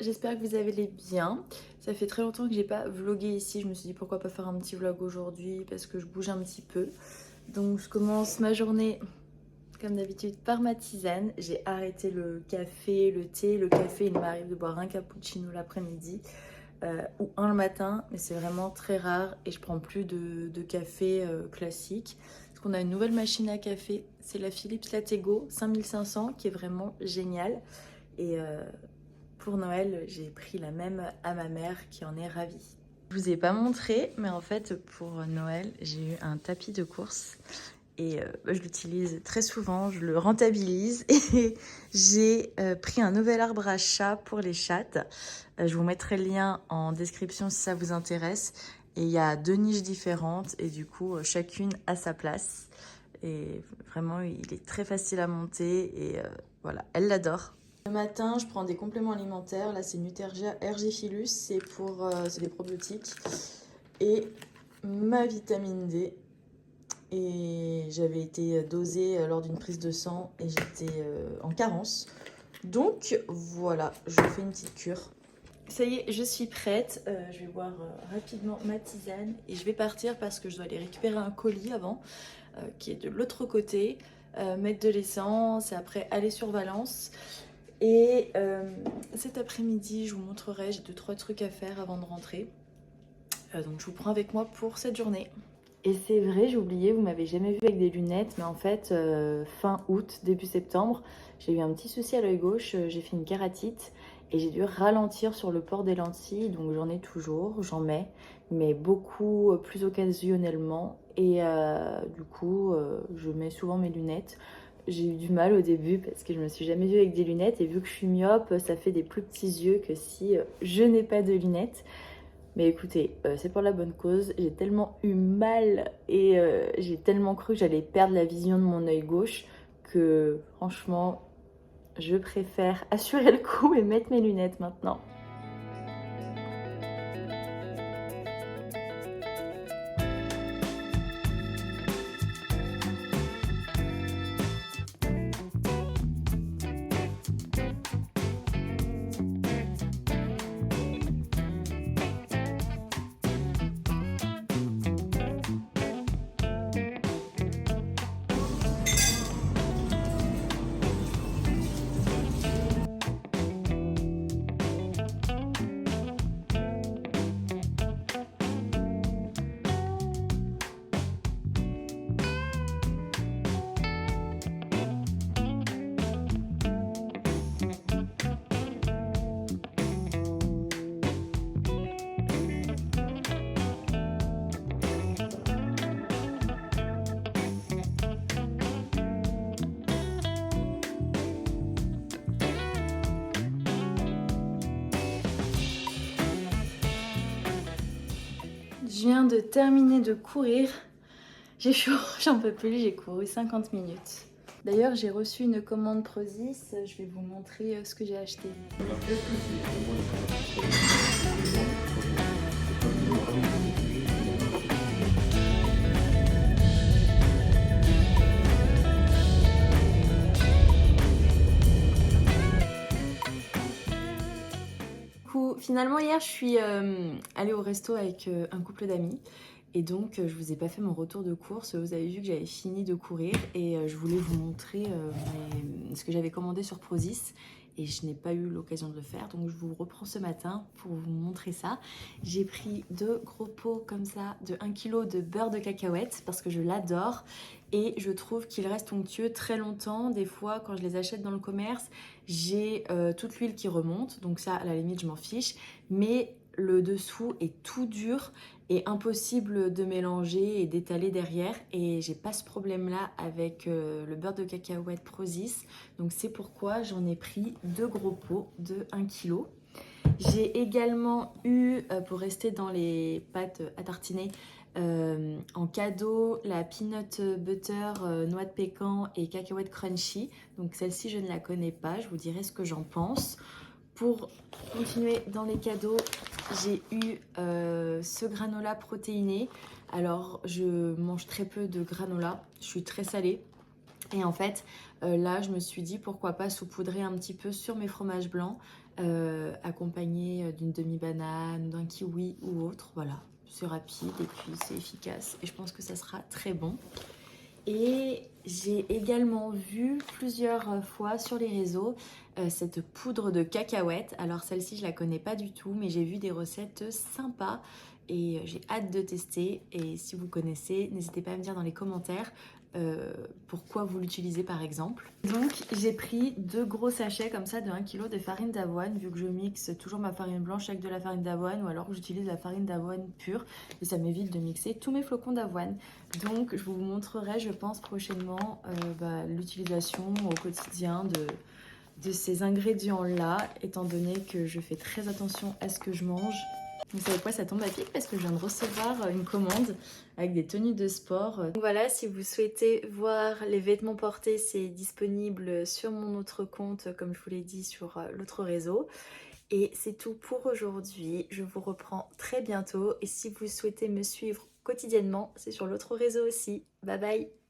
j'espère que vous allez bien. Ça fait très longtemps que j'ai pas vlogué ici, je me suis dit pourquoi pas faire un petit vlog aujourd'hui parce que je bouge un petit peu. Donc je commence ma journée comme d'habitude par ma tisane. J'ai arrêté le café, le thé. Le café, il m'arrive de boire un cappuccino l'après-midi ou un le matin, mais c'est vraiment très rare et je prends plus de café classique. Parce qu'on a une nouvelle machine à café, c'est la Philips Lattego 5500 qui est vraiment géniale. Et pour Noël, j'ai pris la même à ma mère qui en est ravie. Je vous ai pas montré, mais en fait pour Noël, j'ai eu un tapis de course et je l'utilise très souvent, je le rentabilise et j'ai pris un nouvel arbre à chat pour les chattes. Je vous mettrai le lien en description si ça vous intéresse. Et il y a 2 niches différentes et du coup chacune à sa place. Et vraiment, il est très facile à monter et voilà, elle l'adore. Le matin, je prends des compléments alimentaires. Là, c'est Nutergia Ergifilus, c'est des probiotiques. Et ma vitamine D. Et j'avais été dosée lors d'une prise de sang et j'étais en carence. Donc voilà, je fais une petite cure. Ça y est, je suis prête. Je vais boire rapidement ma tisane et je vais partir parce que je dois aller récupérer un colis avant, qui est de l'autre côté, mettre de l'essence et après aller sur Valence. Et cet après-midi, je vous montrerai, j'ai 2-3 trucs à faire avant de rentrer. Donc je vous prends avec moi pour cette journée. Et c'est vrai, j'ai oublié, vous m'avez jamais vu avec des lunettes, mais en fait, fin août, début septembre, j'ai eu un petit souci à l'œil gauche, j'ai fait une kératite et j'ai dû ralentir sur le port des lentilles, donc j'en ai toujours, j'en mets, mais beaucoup plus occasionnellement. Et du coup, je mets souvent mes lunettes. J'ai eu du mal au début parce que je me suis jamais vue avec des lunettes et vu que je suis myope, ça fait des plus petits yeux que si je n'ai pas de lunettes. Mais écoutez, c'est pour la bonne cause. J'ai tellement eu mal et j'ai tellement cru que j'allais perdre la vision de mon œil gauche que franchement, je préfère assurer le coup et mettre mes lunettes maintenant. Je viens de terminer de courir. J'ai chaud, j'en peux plus, j'ai couru 50 minutes. D'ailleurs, j'ai reçu une commande Prozis, je vais vous montrer ce que j'ai acheté. Finalement, hier, je suis allée au resto avec un couple d'amis. Et donc, je vous ai pas fait mon retour de course. Vous avez vu que j'avais fini de courir et je voulais vous montrer ce que j'avais commandé sur Prozis. Et je n'ai pas eu l'occasion de le faire. Donc, je vous reprends ce matin pour vous montrer ça. J'ai pris 2 gros pots comme ça de 1 kg de beurre de cacahuète parce que je l'adore. Et je trouve qu'il reste onctueux très longtemps. Des fois, quand je les achète dans le commerce, j'ai toute l'huile qui remonte. Donc ça, à la limite, je m'en fiche. Mais le dessous est tout dur et impossible de mélanger et d'étaler derrière. Et j'ai pas ce problème-là avec le beurre de cacahuète Prozis. Donc c'est pourquoi j'en ai pris 2 gros pots de 1 kg. J'ai également eu, pour rester dans les pâtes à tartiner, en cadeau la peanut butter noix de pécan et cacahuète crunchy. Donc celle-ci je ne la connais pas, je vous dirai ce que j'en pense. Pour continuer dans les cadeaux, j'ai eu ce granola protéiné. Alors je mange très peu de granola, je suis très salée. Et en fait, là, je me suis dit pourquoi pas saupoudrer un petit peu sur mes fromages blancs, accompagné d'une demi-banane, d'un kiwi ou autre. Voilà, c'est rapide et puis c'est efficace. Et je pense que ça sera très bon. Et j'ai également vu plusieurs fois sur les réseaux cette poudre de cacahuètes. Alors celle-ci, je la connais pas du tout, mais j'ai vu des recettes sympas et j'ai hâte de tester. Et si vous connaissez, n'hésitez pas à me dire dans les commentaires pourquoi vous l'utilisez par exemple. Donc j'ai pris 2 gros sachets comme ça de 1 kg de farine d'avoine, vu que je mixe toujours ma farine blanche avec de la farine d'avoine, ou alors j'utilise la farine d'avoine pure et ça m'évite de mixer tous mes flocons d'avoine. Donc je vous montrerai, je pense, prochainement l'utilisation au quotidien de ces ingrédients-là, étant donné que je fais très attention à ce que je mange. Vous savez quoi, ça tombe à pic parce que je viens de recevoir une commande avec des tenues de sport. Donc voilà, si vous souhaitez voir les vêtements portés, c'est disponible sur mon autre compte, comme je vous l'ai dit, sur l'autre réseau. Et c'est tout pour aujourd'hui. Je vous reprends très bientôt. Et si vous souhaitez me suivre quotidiennement, c'est sur l'autre réseau aussi. Bye bye!